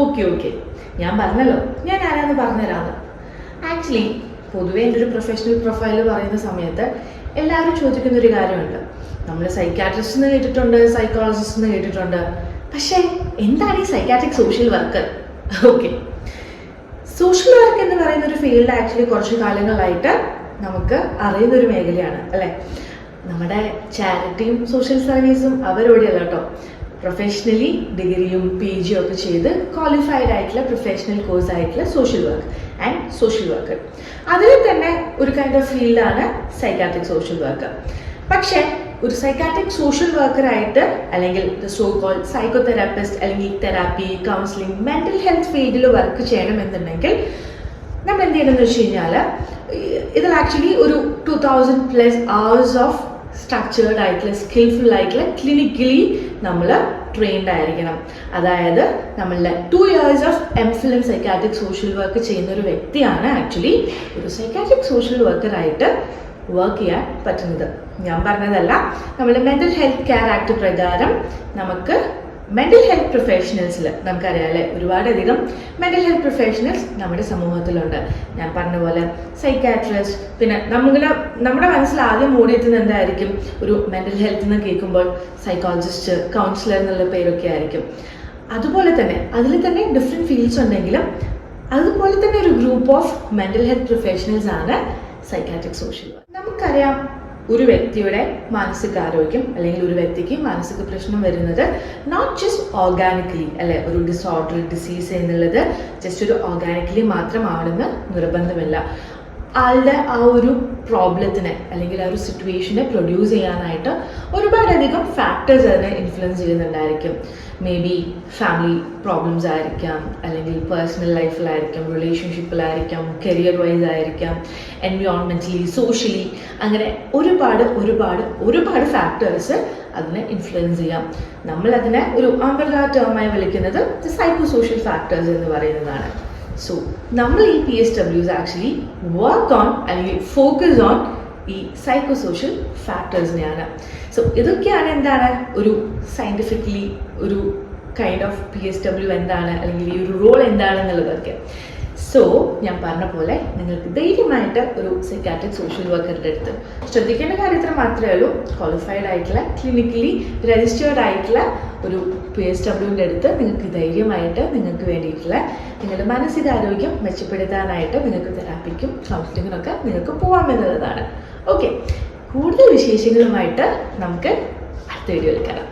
Okay ഞാൻ പറഞ്ഞല്ലോ, ഞാൻ ആരാന്ന് പറഞ്ഞുതരാന്ന്. ആക്ച്വലി പൊതുവെ എൻ്റെ ഒരു പ്രൊഫഷണൽ പ്രൊഫൈൽ പറയുന്ന സമയത്ത് എല്ലാവരും ചോദിക്കുന്ന ഒരു കാര്യമുണ്ട്. നമ്മൾ സൈക്കാട്രിസ്റ്റ് എന്ന് കേട്ടിട്ടുണ്ട്, സൈക്കോളജിസ്റ്റ് എന്ന് കേട്ടിട്ടുണ്ട്, പക്ഷേ എന്താണ് ഈ psychiatric social worker? Okay, social work എന്ന് പറയുന്ന ഒരു ഫീൽഡ് ആക്ച്വലി കുറച്ച് കാലങ്ങളായിട്ട് നമുക്ക് അറിയുന്നൊരു മേഖലയാണ് അല്ലേ. നമ്മുടെ ചാരിറ്റിയും സോഷ്യൽ സർവീസും അവരോടെയല്ല കേട്ടോ. പ്രൊഫഷണലി ഡിഗ്രിയും PG ഒക്കെ ചെയ്ത് ക്വാളിഫൈഡ് ആയിട്ടുള്ള പ്രൊഫഷണൽ കോഴ്സ് ആയിട്ടുള്ള social work and social worker, അതിൽ തന്നെ ഒരു കൈൻഡ് ഓഫ് ഫീൽഡാണ് സൈക്കാട്രിക് സോഷ്യൽ വർക്കർ. പക്ഷേ ഒരു സൈക്കാട്രിക് സോഷ്യൽ വർക്കറായിട്ട് അല്ലെങ്കിൽ സോ കോൾ സൈക്കോതെറാപ്പിസ്റ്റ് അല്ലെങ്കിൽ തെറാപ്പി, കൗൺസിലിംഗ്, മെൻ്റൽ ഹെൽത്ത് ഫീൽഡിൽ വർക്ക് ചെയ്യണമെന്നുണ്ടെങ്കിൽ നമ്മൾ എന്ത് ചെയ്യണമെന്ന് വെച്ച് കഴിഞ്ഞാൽ ഇതിൽ ആക്ച്വലി ഒരു 2000+ hours ഓഫ് സ്ട്രക്ചേർഡ് ആയിട്ടുള്ള സ്കിൽഫുൾ ആയിട്ടുള്ള ക്ലിനിക്കലി നമ്മൾ ട്രെയിൻഡ് ആയിരിക്കണം. അതായത് നമ്മളുടെ 2 years of MPhil in psychiatric social work ചെയ്യുന്ന ഒരു വ്യക്തിയാണ് ആക്ച്വലി ഒരു സൈക്കാട്രിക് സോഷ്യൽ വർക്കറായിട്ട് വർക്ക് ചെയ്യാൻ പറ്റുന്നത്. ഞാൻ പറഞ്ഞതല്ല, നമ്മുടെ മെൻ്റൽ ഹെൽത്ത് കെയർ ആക്ട് പ്രകാരം നമുക്ക് മെൻ്റൽ ഹെൽത്ത് പ്രൊഫഷണൽസിൽ നമുക്കറിയാം അല്ലേ, ഒരുപാടധികം മെൻ്റൽ ഹെൽത്ത് പ്രൊഫഷണൽസ് നമ്മുടെ സമൂഹത്തിലുണ്ട്. ഞാൻ പറഞ്ഞ പോലെ സൈക്കാട്രിസ്റ്റ്, പിന്നെ നമ്മുടെ മനസ്സിൽ ആദ്യം ഓടിയെത്തുന്നത് എന്തായിരിക്കും? ഒരു മെൻ്റൽ ഹെൽത്ത് എന്ന് കേൾക്കുമ്പോൾ സൈക്കോളജിസ്റ്റ്, കൗൺസിലർ എന്നുള്ള പേരൊക്കെ ആയിരിക്കും. അതുപോലെ തന്നെ അതിൽ തന്നെ ഡിഫറെൻറ്റ് ഫീൽഡ്സ് ഉണ്ടെങ്കിലും അതുപോലെ തന്നെ ഒരു group of mental health professionals ആണ് സൈക്കാട്രിക് സോഷ്യൽ വർക്ക്. നമുക്കറിയാം ഒരു വ്യക്തിയുടെ മാനസികാരോഗ്യം അല്ലെങ്കിൽ ഒരു വ്യക്തിക്ക് മാനസിക പ്രശ്നം വരുന്നത് നോട്ട് ജസ്റ്റ് ഓർഗാനിക്കലി അല്ലെ, ഒരു ഡിസോർഡർ ഡിസീസ് എന്നുള്ളത് ജസ്റ്റ് ഒരു ഓർഗാനിക്കലി മാത്രമാണെന്ന് നിർബന്ധമില്ല. ആളുടെ ആ ഒരു പ്രോബ്ലത്തിനെ അല്ലെങ്കിൽ ആ ഒരു സിറ്റുവേഷനെ പ്രൊഡ്യൂസ് ചെയ്യാനായിട്ട് ഒരുപാടധികം ഫാക്ടേഴ്സ് അതിനെ ഇൻഫ്ലുവൻസ് ചെയ്യുന്നുണ്ടായിരിക്കും. മേ ബി ഫാമിലി പ്രോബ്ലംസ് ആയിരിക്കാം, അല്ലെങ്കിൽ പേഴ്സണൽ ലൈഫിലായിരിക്കാം, റിലേഷൻഷിപ്പിലായിരിക്കാം, കരിയർ വൈസ് ആയിരിക്കാം, എൻവയോൺമെൻ്റലി, സോഷ്യലി, അങ്ങനെ ഒരുപാട് ഫാക്ടേഴ്സ് അതിനെ ഇൻഫ്ലുവൻസ് ചെയ്യാം. നമ്മളതിനെ ഒരു അംബ്രല്ല ടേമായി വിളിക്കുന്നത് സൈക്കോ സോഷ്യൽ ഫാക്ടേഴ്സ് എന്ന് പറയുന്നതാണ്. സോ നമ്മൾ ഈ PSWs ആക്ച്വലി വർക്ക് ഓൺ അല്ലെങ്കിൽ ഫോക്കസ് ഓൺ ഈ സൈക്കോ സോഷ്യൽ ഫാക്ടേഴ്സിനെയാണ്. സോ ഇതൊക്കെയാണ് എന്താണ് ഒരു സയൻറ്റിഫിക്കലി ഒരു കൈൻഡ് ഓഫ് PSW എന്താണ് അല്ലെങ്കിൽ ഈ ഒരു റോൾ എന്താണെന്നുള്ളതൊക്കെ. സോ ഞാൻ പറഞ്ഞ പോലെ നിങ്ങൾക്ക് ധൈര്യമായിട്ട് ഒരു സൈക്കാട്രിക് സോഷ്യൽ വർക്കറുടെ അടുത്ത് ശ്രദ്ധിക്കേണ്ട കാര്യത്തിൽ മാത്രമേ ഉള്ളൂ, ക്വാളിഫൈഡ് ആയിട്ടുള്ള ക്ലിനിക്കലി രജിസ്റ്റേർഡ് ആയിട്ടുള്ള ഒരു PSWൻ്റെ അടുത്ത് നിങ്ങൾക്ക് ധൈര്യമായിട്ട് നിങ്ങൾക്ക് വേണ്ടിയിട്ടുള്ള നിങ്ങളുടെ മാനസികാരോഗ്യം മെച്ചപ്പെടുത്താനായിട്ട് നിങ്ങൾക്ക് തെറാപ്പിക്കും കൗൺസിലിങ്ങിനൊക്കെ നിങ്ങൾക്ക് പോകാമെന്നുള്ളതാണ്. ഓക്കെ, കൂടുതൽ വിശേഷങ്ങളുമായിട്ട് നമുക്ക് അടുത്ത വീഡിയോയിൽ കാണാം.